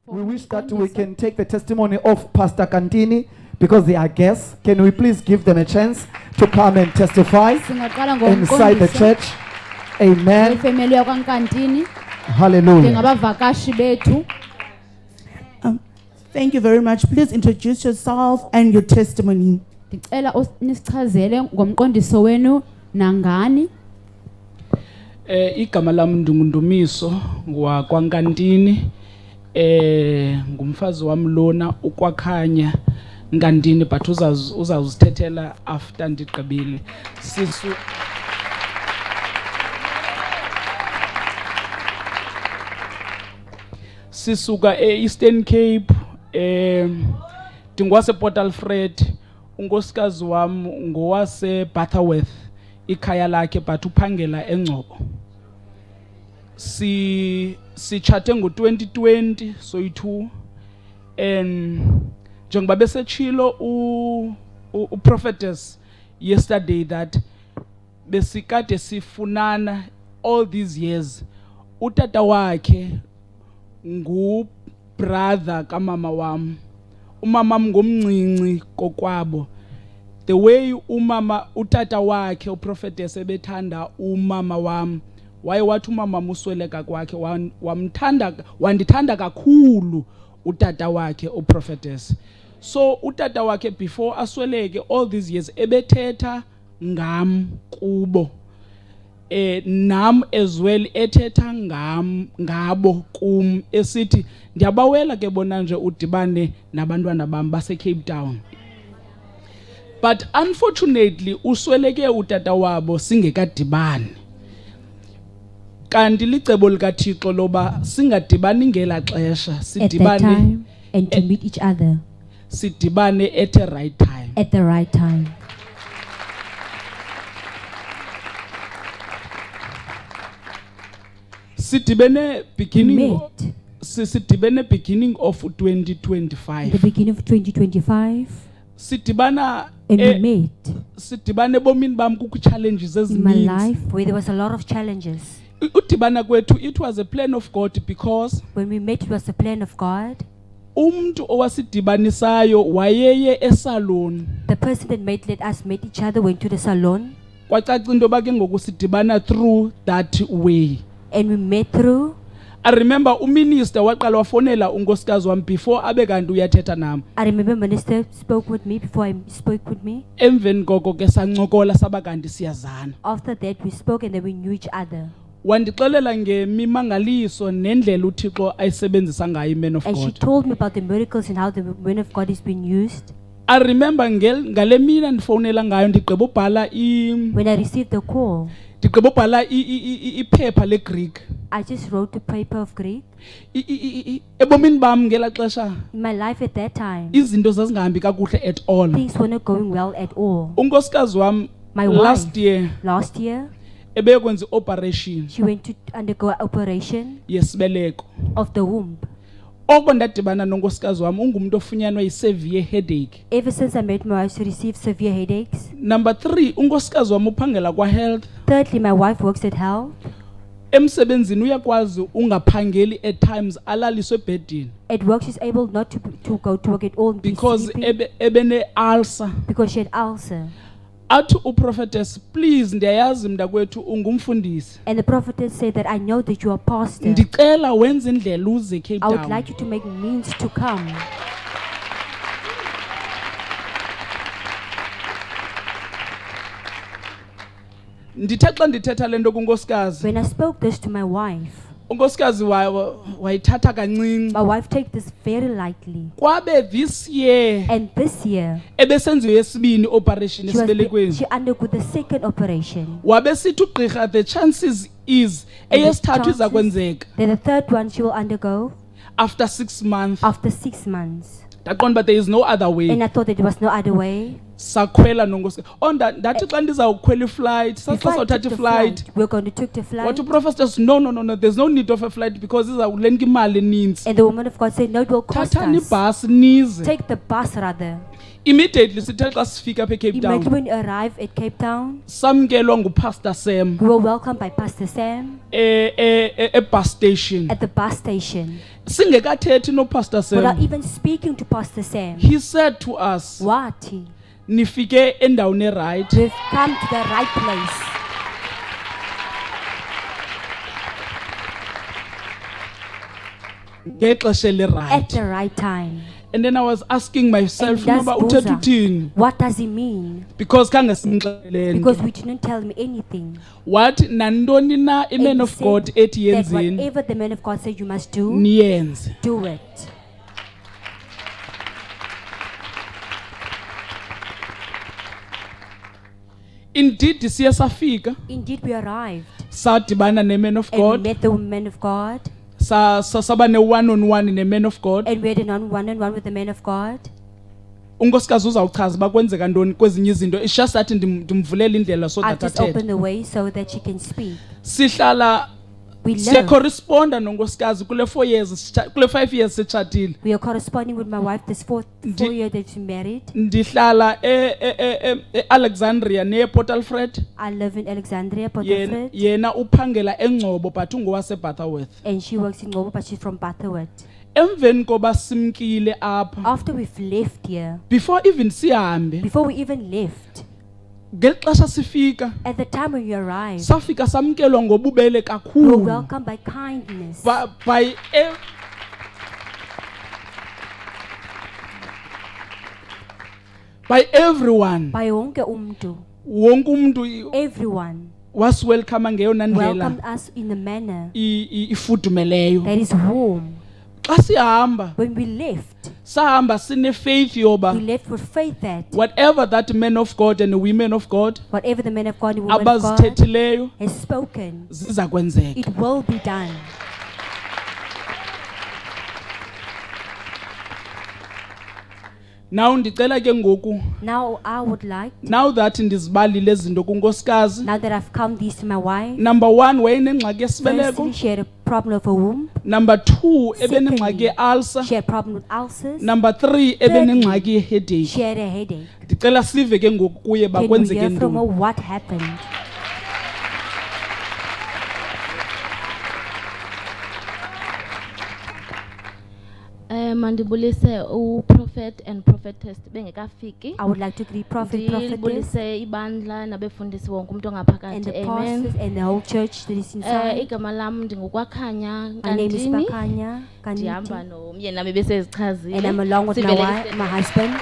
We wish that we can take the testimony of Pastor Kantini because they are guests. Can we please give them a chance to come and testify inside the church? Amen. Hallelujah. Thank you very much. Please introduce yourself and your testimony. Igama lami Ndungundumiso ngwakwaNkantini, ngumfazi wami lona ukwakhanya Nkantini, but uzawuzithethela after ndigqibile. Sisuka Eastern Cape, ndingwase Port Alfred. Unkosikazi wami ngowase Butterworth, ikhaya lakhe but uphangela eNgcobo. Sitshate ngo-2020 soyi-2, and njengoba besetshilo uProphetess yesterday that besikade sifunana all these years. Utata wakhe ngu-brother kamama wami. Umama ngomncinci kokwabo. The way utata wakhe uProphetess ebethanda umama wami, waye wathi umama musweleka kwakhe wandithanda kakhulu utata wakhe uProphetess. So utata wakhe before asweleke all these years ebethetha ngam kubo, nam as well ethetha ngabo kum esithi ndiyabawela ke bona nje udibane nabantwana bami base Cape Town. But unfortunately usweleke utata wabo singekadibani. Kanti licebo likaThixo loba singadibani ngela xesha, sidibane and to meet each other sidibane at the right time. At the right time. Sidibene beginning of 2025. The beginning of 2025. Sidibana and we met. Sidibane bomini bam kukho challenges ezininzi. In my life where there was a lot of challenges. Udibana kwethu, it was a plan of God because when we met it was a plan of God. Umntu owasidibanisayo wayeye esalon. The person that let us meet each other went to the salon. Kwacaca into ba ke ngoku sidibana through that way. And we met through. I remember uminister waqala wafonela unkosikazi wami before abe kanti uyathetha nami. I remember minister spoke with me before I spoke with me. Emveni koko ke sancokola saba kanti siyazana. After that we spoke and then we knew each other. Wandixelela ngemimangaliso nendlela uThixo ayisebenzisa ngayo iman of God. And she told me about the miracles and how the man of God is being used. I remember ngale mina ndifonela ngayo ndigqiba ubhala when I received the call. Ndigqiba ubhala iphepha leGreek. I just wrote the paper of Greek. Ebomini bam ngela xesha. In my life at that time. Izinto zazingahambi kakuhle at all. Things were not going well at all. Unkosikazi wami last year ebeyokwenza operation. She went to undergo an operation yesibeleko of the womb. Oko ndadibana nonkosikazi wami ungumuntu ofunyanwa yi-severe headache. Ever since I met my wife, she received severe headaches. Number 3, unkosikazi wami uphangela kwa-health. Thirdly, my wife works at health. Emsebenzini uyakwazi ungaphangeli at times alaliswe ebhedini. At work she's able not to go to work at all because ebene ulcer. Because she had ulcer. Athi uProphetess, please ndiyayazi mntakwethu ungumfundisi. And the prophetess said that I know that you are pastor. Ndicela wenze indlela uze Cape Town. I would like you to make means to come. Ndithe xa ndithetha lento kunkosikazi. When I spoke this to my wife. Unkosikazi wayithatha kancinci. My wife take this very lightly. Kwabe this year. And this year. Ebesenziwe yesibini operation esibelekweni. She undergo the second operation. Wabe sithi ugqirha the chances is eyesithathu iza kwenzeka. Then the third one she will undergo. After 6 months. After 6 months. Ndaqonda but there is no other way. And I thought that there was no other way. Sakhwela nonkosikazi. Ndathi xa ndizawukhwela iflight, sasizawuthatha iflight. We're going to take the flight. What the prophet says, no, there's no need of a flight because izawulenga imali eninzi. And the woman of God said, no, it will cost us. Thathani ibhasi nize. Take the bus rather. Immediately sithe xa sifika apha eCape Immediately Town when we arrived at Cape Town, samkelwa nguPastor Sam we were welcomed by Pastor Sam bus station. at the bus station. Singekathethi noPastor Without Sam, even speaking to Pastor Sam, he said to us, what? nifike endaweni right. We've come to the right place. Ngexesha At le-right. the right time. And then I was asking myself, And noba that's uthetha uthini? What does he mean? Because khange simxelele Because nto. we didn't tell him anything. Wathi nantoni na And iman he of said God ethi that yenzeni whatever the man of God said you must do, niyenze. do it. Indeed siye safika Indeed, we arrived sadibana neman of and we God met the man of God, saba ne one on one neman of God. and we had an one-on-one with the man of God. Unkosikazi uzawuchaza uba kwenzeka ntoni kwezinye izinto. It's just that ndimvulela indlela so I'll that just athethe. open the way so that she can speak. Sihlala We siya live. corresponda nonkosikazi kule 4 years kule 5 years sitshatile. We are corresponding with my wife this four year that she married. Ndihlala Alexandria near Port Alfred. I live in Alexandria, Port Alfred, Yena uphangela eNgcobo but ungowase Butterworth. and she works in Ngobo, but she's from Butterworth. Emveni koba simkile apha, After we've left here, before even sihambe, before we even left, ngelixesha sifika at the time when we arrived, safika samkelwa ngobubele we were kakhulu welcomed by kindness. by everyone. By wonke umntu, Wonke umuntu everyone wasiwelcome ngeyona ndlela welcomed us in a manner ifudumeleyo. that is warm. Xa sihamba When we left, sahamba sine faith we yoba left with faith that whatever that man of God and women of God whatever the man of God and woman of God abazithethileyo has spoken, ziza kwenzeka. it will be done. Now ndicela ke ngoku, Now I would like, now that ndizibalile izinto kunkosikazi. now that I've come this to my wife, Number 1 wayenengxaki yesibeleko. firstly, she had a problem of a womb. Number 2 Secondly, ebenengxaki ye-ulcer. She had a problem with ulcers. Number 3 ebenengxaki ye-headache. She had a headache. Ndicela sive ke ngoku kuye Can we bakwenzeke hear from her ntoni. what happened? Mandibulise uProphet and Prophetess bengekafiki. I would like to greet Prophet, Prophetess, Ndibulise ibandla nabefundisi wonke umuntu and ongaphakathi. the Amen. pastors and the whole church that is inside. Igama lam ndinguKwakhanya My name is Kantini. Bakanya Ndihamba Kaniti, nomyeni nami besezichazile. and I'm along with my Sivele wife, my husband.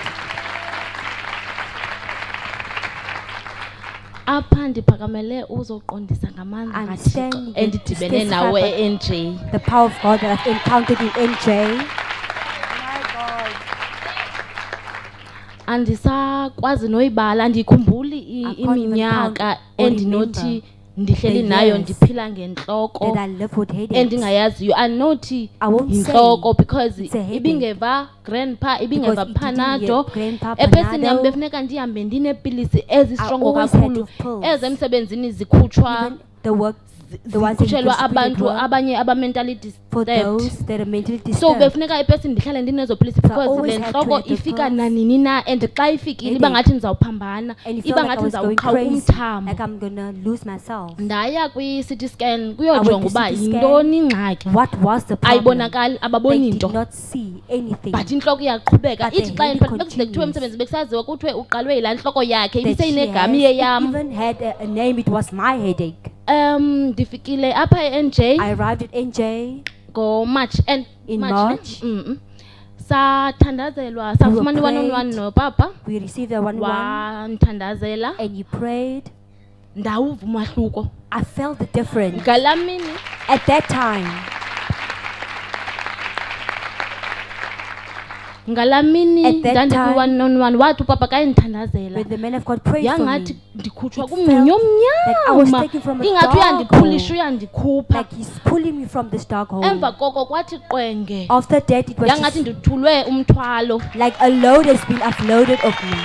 Apha ndiphakamele uzoqondisa ngamandla I'm kaThixo standing endidibene to nawe testify eNJ. The power of God that I've encountered in NJ. Andisakwazi noyibala ndikhumbuli I can't even iminyaka count or endinothi remember ndihleli the nayo years ndiphila ngentloko That I live with headaches. endingayaziyo anothi I won't say yintloko because it's a headache. ibingeva grandpa ibingeva Because it didn't Panado get grandpa ephesini yam Panado. befuneka ndihambe ndinepilisi ezistrongo always had kakhulu to pills. ezemsebenzini zikhutshwa Even the work, the ones that zikhutshelwa distributed abantu work abanye abamentality for disturbed. those that are mentally So disturbed. befuneka epesini ndihlale ndinezo pilisi So I because always le had to ntloko have the ifika pills. nanini na and xa ifikile iba Headache. ngathi ndizawuphambana And it felt iba like I ngathi was going ndizawuqha crazy, umthamo. like I'm gonna lose myself. Ndaya kwi-CT scan I kuyojonga went to uba CT scan. yintoni ingxaki What was the problem? ayibonakali They ababoni did nto not see anything. but intloko iyaqhubeka But the ithi xa headache bekude kuthiwe continues. emsebenzi bekusaziwa kuthiwe uqalwe yilaa ntloko yakhe That she ibiseyinegama has. iyeyam. It even had a name. It was my headache. Ndifikile apha eNJ I arrived at NJ ngoMarch and in ne? March. Sathandazelwa safumana i-one-on-one prayed. nopapa We received a 1-1, wandithandazela and you prayed. ndawuva umahluko I felt the difference ngalaa mini at that time. ngalaa mini At that ndandikwi-one-on-one wathi upapa ka endithandazela When the man of God prayed for yangathi me, ndikhutshwa it kumngxenyo like I was omnyama taken from a ingathi dark uyandiphulisha hole. uyandikhupha like he's pulling me from this dark hole. emva koko kwathi qwenge After that, it was yangathi just ndithulwe umthwalo like a load has been offloaded of me.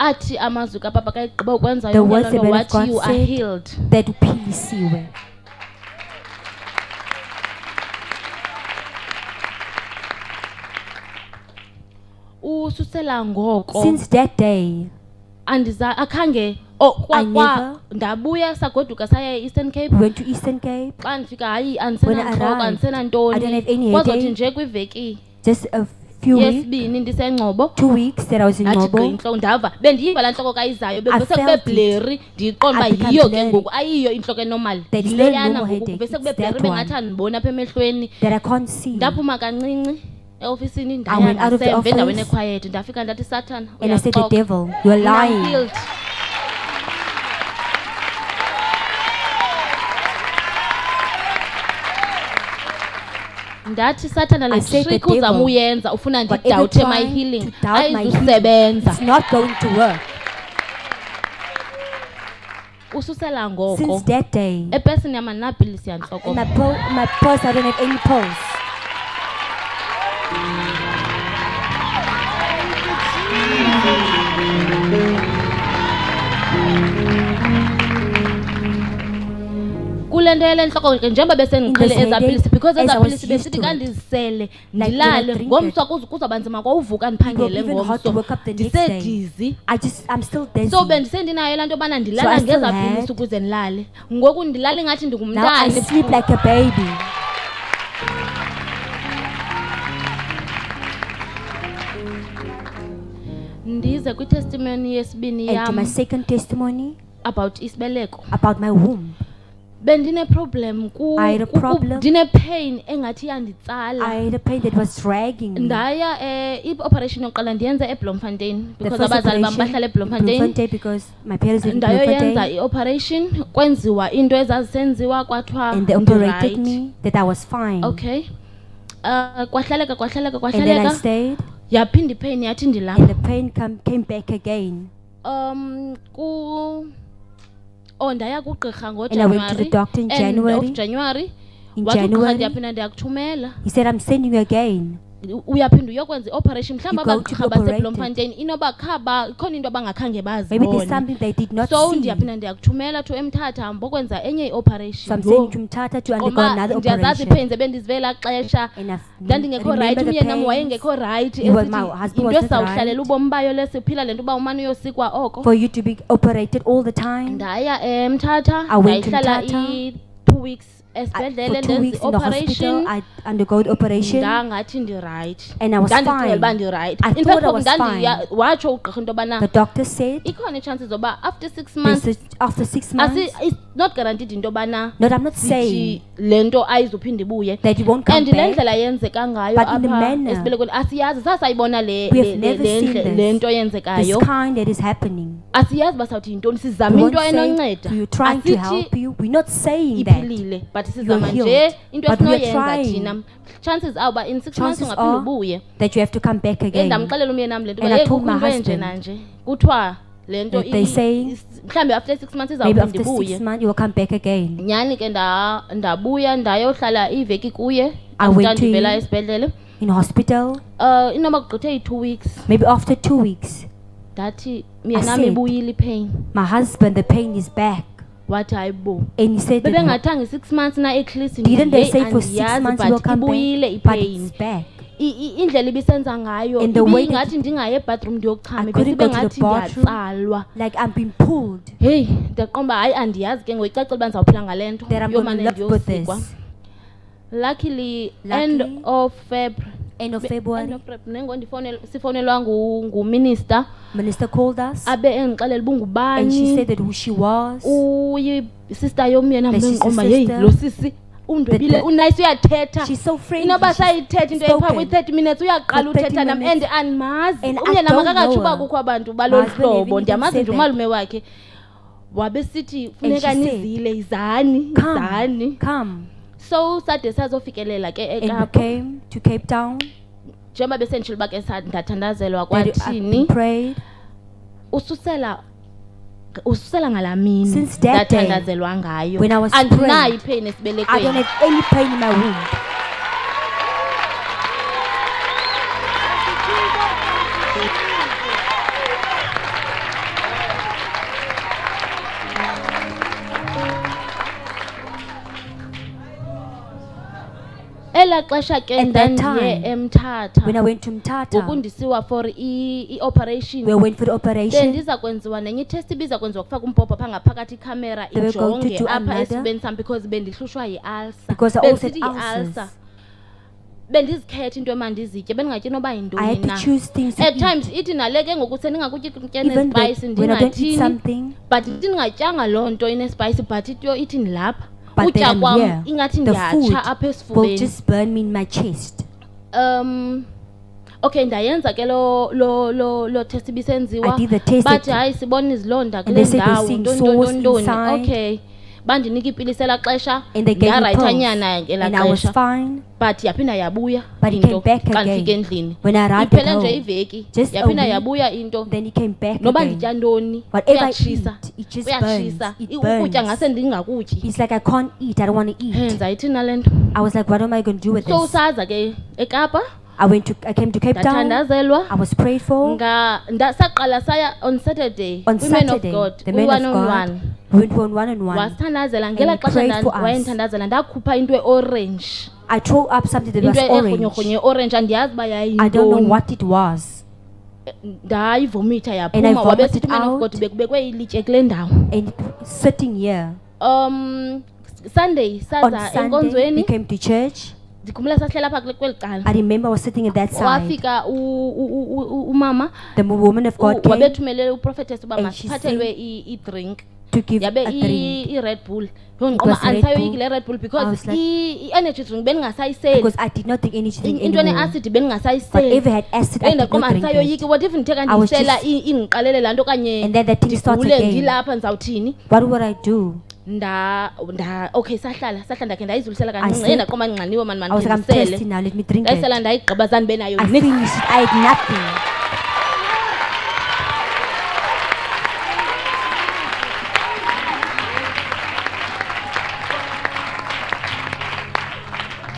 athi amazwi kapapa ka egqiba ukwenza The yonke words loo the nto man of wathi, God you are said, healed. that peace you were. ususela ngoko Since that day, akhange I never- ndabuya sagoduka saya e-Eastern Cape. we went to Eastern Cape. Xa ndifika hayi When I andisenantloko arrived, I andisenantoni don't have any kwazothi headache. nje kwiveki Just a few weeks, yesibini ndisengcobo 2 weeks that I was in ndathi gqi Nobo. intloko ndava bendiyiva laa ntloko kayizayo bevese felt kube it. bleri ndiyiqonda I uba become yiyo ke blurry. ngoku ayiyo intloko enormal That is not yileyana normal ngoku headache, bese kube it's bleri that bengathi one. andiboni apha emehlweni That I can't see. ndaphuma kancinci eofisini I went out of the ndasemva endaweni office. equiet ndafika ndathi sathana And I said, the uyaxoka. devil, you are Mna I'm lying. healed. ndathi sathana le I said, the trick uzama devil, uyenza ufuna whatever ndidawuthe my trying healing to doubt my healing, ayizusebenza it's not going to work. ususela ngoko Since that day, epesini yam andinapilisi yantloko in my purse, I don't have any pulse. kule nto yele ntloko ke njengoba besendiqhele In this eza pilisi headache, because as eza I was pilisi used besithi to it. kandizisele Like when I ndilale drink ngomso kuzawuba nzima kwa uvuka ndiphangele Even hard to ngomso wake up the next day. ndisedizi I'm still dancing. so bendisendinayo laa nto yobana So ndilala I still ngeza had- pilisi ukuze ndilale ngoku ndilala ingathi Now I ndingumntana sleep like a baby. ndize kwitestimony yesibini And to my yam second testimony about isibeleko about my womb. bendineproblem I had a problem. ndinepain engathi iyanditsala I had a pain that was dragging me. ndaya i-operation yokuqala ndiyenze eblomfontein The because first abazali bam operation bahlala in eblomfontein Bloemfontein because my parents live in ndayoyenza Bloemfontein, i-operation kwenziwa into ezazisenziwa kwathiwa and they operated ndi-right. me that I was fine. Okay. Kwahlaleka And then I stayed, yaphinda ipain yathi and ndilapha the pain came back again. ndaya kugqirha And I went to the doctor in end of January. January In wathi ugqirha January, ndiyaphinda ndiyakuthumela he said, I'm sending you again. uyaphinda uyokwenza i-operation mhlawumbi You go to abagqirha be operated. baseblomfontein inoba ikhona into abangakhange Maybe there's bazibone something they did not so see. ndiyaphinda ndiyakuthumela to emthatha mbokwenza enye So i-operation I'm sending you to Mthatha to undergo another ndiyazazi operation. ipain zebendizivela xesha And I ndandingekho right remember the umyeni nam pains. wayengekho right He was- my husband into was not esizawuhlalela right. ubomi bayo lesiphila le nto uba umane uyosikwa oko For you to be operated all the time. ndaya emthatha I went to ndayihlala Mthatha. i-2 weeks For esibhedlele 2 ndenza weeks in the hospital, i-operation I undergo the operation. ndangathi ndirayithi And I was ndandicela fine. uba ndirayithi I in thought fact I was watsho ugqirha into yobana The doctor said, ikhona ichances zoba after 6 months after 6 months, it's not guaranteed into yobana no, I'm not saying sithi le nto ayizuphinda ibuye that you won't come and le back. ndlela yenzeka ngayo But in the apha manner- esibelekweni asiyyazi sasayibona We have never seen le nto this yenzekayo kind that is happening. asiyazi uba sawuthi yintoni We sizama won't into say enonceda we are trying to help you. We're not saying that. iphilile but sizama You're nje healed. into But we are esinoyenza trying. thina chances are uba in 6 months Chances ungaphinda are ubuye that you have to come back again. ndamxelela umyeni nam le nto And uba I yeyi told kukho my into enje husband, nanje kuthiwa le nto They say, mhlawumbi after 6 months maybe izawuphinda after 6 ibuye months you will come back again. nyhani ke ndabuya ndayohlala iveki kuye I after went to ndivela him. esibhedlele In hospital, inoba kugqithe i-2 weeks maybe after 2 weeks, ndathi myena nam said- ibuyile ipain my husband, the pain is back. wathi hayi bo And he said that, bebengathanga i-6 months na eclist didn't they say for 6 months you will but come ibuyile back? But ipain it's back. indlela ibisenza ngayo And the way that- ibingathi ndingaye ebhathroom ndiyokuchama I couldn't besibe go to the ngathi bathroom. ndiyatsalwa Like I'm being pulled. heyi ndiyaqomba hayi andiyazi ke ngoku icacela uba ndizawuphila ngale nto That I'm going to yomane live with ndiyosikwa this. luckily Luckily, end of February End of February, sifonelwa nguminister Minister called us abe endixelela uba and she ungubani said that who she was. uyisister yomyeni That she's a ambendiqomba yeyi sister. lo sisi undwebile That- unayisi uyathetha She's so friendly. inoba she's sayithetha into ephaa spoken. kwi-30 minutes uyaqala For 30 uthetha nam minutes. and andimazi And I umyeni don't amakakatsho know uba her. kukho abantu My balolu husband hlobo even ndiyamazi said nje that. umalume wakhe wabe sithi funeka she said, nizile izani Come, come. so sade sazofikelela ke And we ekapa came to Cape Town. njengoba besenditshilo uba ke ndathandazelwa That I've kwathini been prayed. ususela ngalaa mini Since that day, ndathandazelwa ngayo when I was andinayo prayed, ipain I don't esibelekweni have any pain in my womb. Ngela xesha ke And that ndandiye time, eMthatha. when I went to Mthatha, Ngokundisiwa for i-operation. we went for the operation. Bendiza kwenziwa nenye itest ibiza kwenziwa kufaka umbhobho pha ngaphakathi ikamera They were going to ijonge do apha another- esifubeni sam because bendihlushwa yi-ulcer. Because I also had Besithi i-ulcer. ulcers. Bendizikhetha into emandizitye bendingatyi noba I yintoni had to na. choose things to At eat. times ithi nale ke ngoku sendingakutyi kutya Even nespice when I don't eat ndingathini, something, but ithi ndingatyanga loo nto inespice but ithini lapha but then utya I'm kwam here, ingathi the food ndiyatsha apha will esifubeni. just burn me in my chest. Okay, ndayenza ke lo test ibisenziwa. I did the test But it- hayi sibona izilonda And kule they said they're ndawo seeing ntoni sores ntoni ntoni. inside. Okay, bandinika iipilisi elaa xesha And they gave me ndarayithanyana pills, ngelaa and I was xesha, fine. but yaphinda yabuya But it into came back xa again. ndifika endlini. When I arrived at Iphele nje home, iveki just a yaphinda week, yabuya into. then it came back Noba again. nditya ntoni Whatever I kuyatshisa, eat, it just kuyatshisa. burns. It Ukutya burns. ngase ndingakutyi. It's like I can't eat. I don't want to eat. Henza ithini na le nto. I was like, what am I going to do with So this? usaza ke eKapa I came to Cape Town. ndathandazelwa. I was prayed for. Saqala saya on Saturday On Women of Saturday, God the men of God, we went for one-on-one. wasithandazela And ngela he xesha prayed for us. wayendithandazela ndakhupha into e-orange, I threw up something that into was orange. erhonyorhonye e-orange andiyazi uba I don't know yayintoni. what it was. Ndayivomitha And I yaphuma vomited wabesithi umen of out. God bekubekwe ilitye kule ndawo. And sitting here Sunday on saza Sunday, we enkonzweni came to church. ndikhumbula sasihlala apha kweli cala. I remember I was sitting at that side. Wafika umama The woman of God came wabethumelele uprophetess uba And she masiphathelwe i-drink. to give Yabe a drink i-Red Bull. was Ngoma Red andisayoyiki Bull. le Red Bull I because was like- i-energy drink bendingasayiseli. because I did not think anything Into anymore. ne-acid bendingasayiseli. Whatever had acid, I did Ndaqoma not drink it. andisayoyiki what if ndithe I was kandiyisela just- indiqalele laa nto okanye And then the thing starts ndigule again. ndilapha ndizawuthini. What would I do? Okay sahlala ndakhe ndayizulisela I kancinci said- ndaqoma ndinqaniwe mani I was like, I'm mandisele. thirsty now, let me drink Ndayisela it. ndayigqiba zandibe nayo I niks. finished it, I had nothing.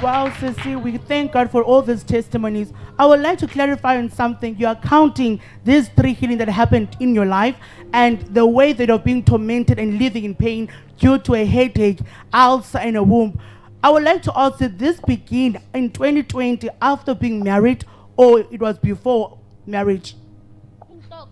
Wow, Sissy, we thank God for all these testimonies. I would like to clarify on something. You are counting these 3 healings that happened in your life and the way that you're being tormented and living in pain due to a headache, ulcer, and a womb. I would like to ask, did this begin in 2020 after being married or it was before marriage?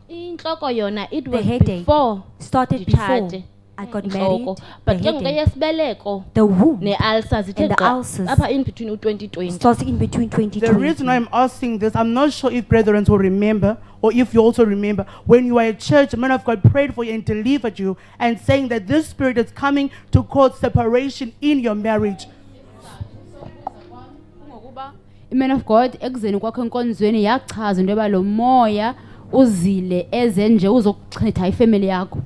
Intloko yona it The was headache before started before nditshate. I got Intloko. married. But The ke ngoku headache, eyesibeleko the womb ne-ulcers ithe And the gqa ulcers. apha in between u-2020. starts in between The 2020. reason why I'm asking this, I'm not sure if brethren will remember or if you also remember when you were at church, the man of God prayed for you and delivered you and saying that this spirit is coming to cause separation in your marriage. Ngokuba iman of God ekuzeni kwakho enkonzweni yachaza into yoba lo moya uzile eze nje uzokuchitha ifamily yakho.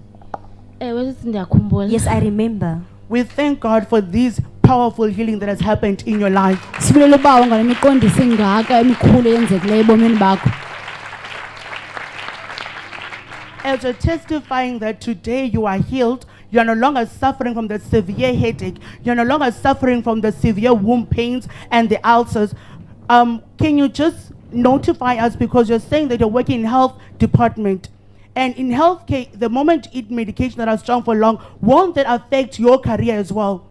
Ewe sisi ndiyakhumbula. Yes, I remember. We thank God for this powerful healing that has happened in your life. Sibulela ubawo ngale miqondiso engaka emikhulu eyenzekileyo ebomini bakho. As you're testifying that today you are healed, you are no longer suffering from the severe headache, you're no longer suffering from the severe womb pains and the ulcers. Can you just notify us, because you're saying that you're working in health department, and in healthcare, the moment you eat medication that are strong for long, won't that affect your career as well?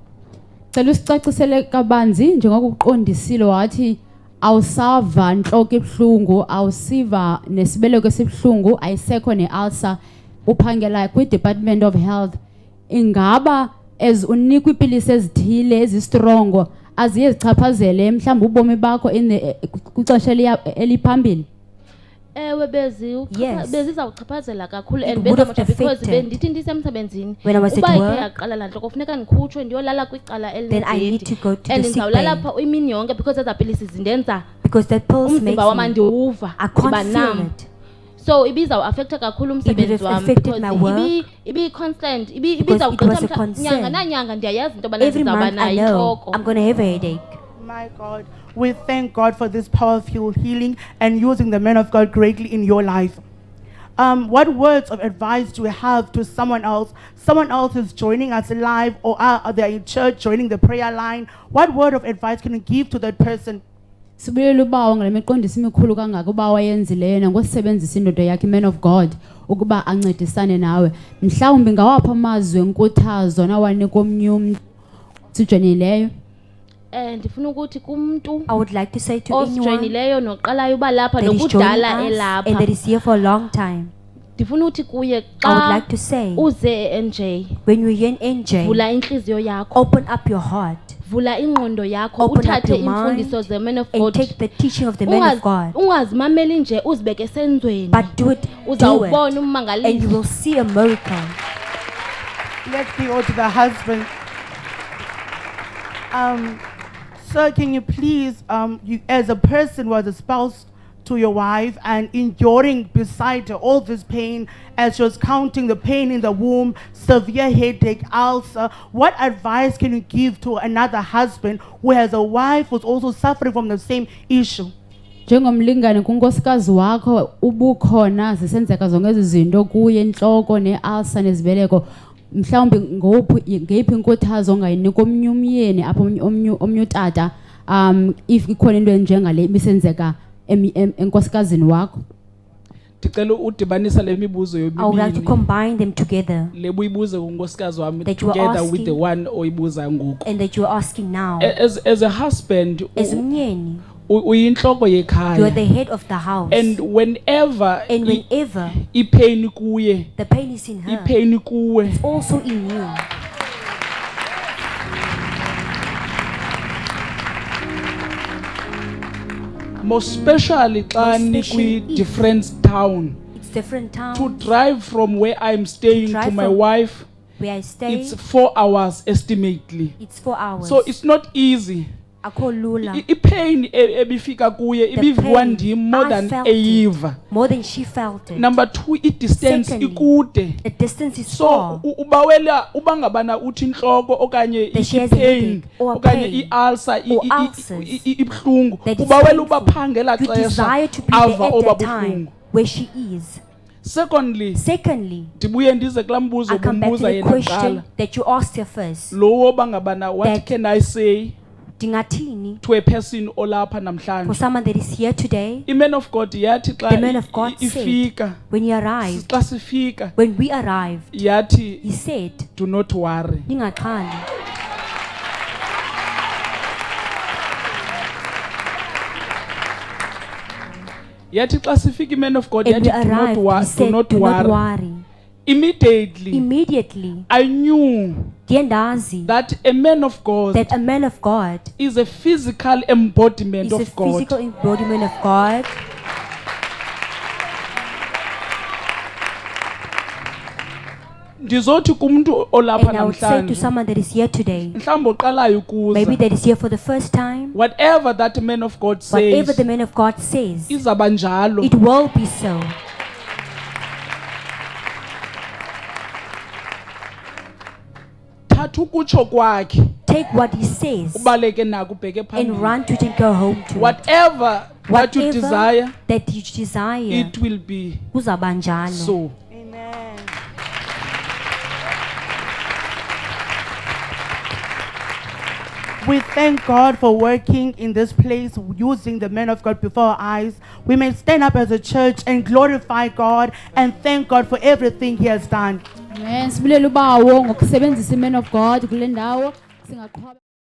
Cela usicacisele kabanzi njengoko uqondisile wathi awusava intloko ebuhlungu, awusiva nesibeleko esibuhlungu, ayisekho ne-ulcer, uphangela kwi-Department of Health. Ingaba as unikwa iipilisi ezithile ezistrongo aziye zichaphazele mhlawumbi ubomi bakho kwixesha eliphambili? Ewe Yes. bezizawuchaphazela kakhulu It and would have benzamotsha because affected. bendithi ndisemsebenzini When I was at uba work, ikhe yaqala laa ntloko funeka ndikhutshwe ndiyolala kwicala Then I need to go to and the sick ndizawulala bay. pha imini yonke because ezaa pilisi zindenza Because that pulse makes umzimba wam me, andiwuva I ndiba can't feel nam. it. So ibizawuafektha kakhulu umsebenzi have wam affected because my work. ibi-constant Because it was a nyanga concern. nanyanga ndiyayazi into yobana Every ndizawuba month I nayo know intloko. I'm going to have a headache. My God, we thank God for this powerful healing and using the man of God greatly in your life. What words of advice do you have to someone else? Someone else is joining us live or they're in church joining the prayer line. What word of advice can you give to that person? Sibulela ubawo ngale miqondiso imikhulu kangaka uba wayenzileyo nangosebenzisa indoda yakhe man of God ukuba ancedisane nawe. Mhlawumbi ngawapha amazwi enkuthazo nawanika omnye umntu sijonyileyo. ndifuna ukuthi kumntu I would like to say to anyone osijoyinileyo noqalayo uba lapha that is joining nokudala us and that elapha is here for a long time, ndifuna uthi kuye I would xa like to say, uze e-NJ when you're here in NJ, vula inhliziyo yakho open up your heart vula ingqondo yakho Open up uthathe your mind imfundiso ze-man of and God take the teaching of the man of God, ungazimameli nje uzibeke esenzweni but do it, uzawubona and you ummangalisi will see a miracle. Let's go to the husband. Sir, can you please, you as a person who was espoused to your wife and enduring beside her all this pain as she was counting the pain in the womb, severe headache, ulcer, what advice can you give to another husband who has a wife who's also suffering from the same issue? Njengomlingane kunkosikazi wakho ubukhona zisenzeka zonke ezi zinto kuye intloko nealsa nezibeleko mhlawumbi ngeyiphi inkuthazo ongayinika omnye umyeni apho omnye utata if ikhona into enjengale ibisenzeka enkosikazini wakho. Ndicela udibanisa le mibuzo I would like to yomibili combine them together le buyibuze kunkosikazi wami That you are together with the asking- one oyibuza ngoku. and that you are asking now. As a husband As umyeni, uyinhloko you are yekhaya the head of the house, and whenever and whenever ipain kuye the pain is in her, ipain kuwe it's also in you. most especially xa Most nikwi especially if- different town It's different towns. to drive from where I'm staying to drive my from- wife Where I stay, it's 4 hours estimately, it's 4 hours. so it's not easy. Akho lula. Ipain ebifika kuye The ibiviwa pain, ndim more I than felt it. eyiva. More than she felt it. Number 2, i-distance Secondly, ikude, the distance is so far. ubawela ubangabana uthi inhloko okanye That she has a ipain headache or a okanye pain iulcer or ulcers ibhlungu that is ubawela painful. ubaphangela You xesha desire to be there ava at oba that time buhlungu. where she is. Secondly, Ndibuye ndize kulaa mbuzo I come back to bumbuza the yena question kuqala, that you asked her first. lo wobangabana what That- can I say Dingathini to a person olapha for namhlanje. someone that is here today, I-man of God yathi xa the man of God said, ifika when he arrived, xa sifika when we arrived, yathi he said, do not worry. Ningaxhali. Yathi xa sifika i-man of God And we yathi do not arrived, he do said, not do not worry. worry. Immediately Immediately, I knew ndiyendazi that a man of God that a man of God is a physical embodiment is a of God. physical embodiment of God. Ndizothi kumuntu olapha And I would say to namhlanje someone that is here today, mhlawumbi oqalayo maybe ukuza, that is here for the first time, whatever that man of God whatever says the man of God says, izaba njalo. it will be so. Thatha ukutsho kwakhe Take what he says ubaleke nako ubheke and phambili. run to it and go home to it. Whatever what you desire, that you desire, it will be kuzaba njalo. so. Amen. We thank God for working in this place using the men of God before our eyes. We may stand up as a church and glorify God and thank God for everything He has done. Amen. Sibulela ubawo ngokusebenzisa i-man of God kule ndawo singaqhwaba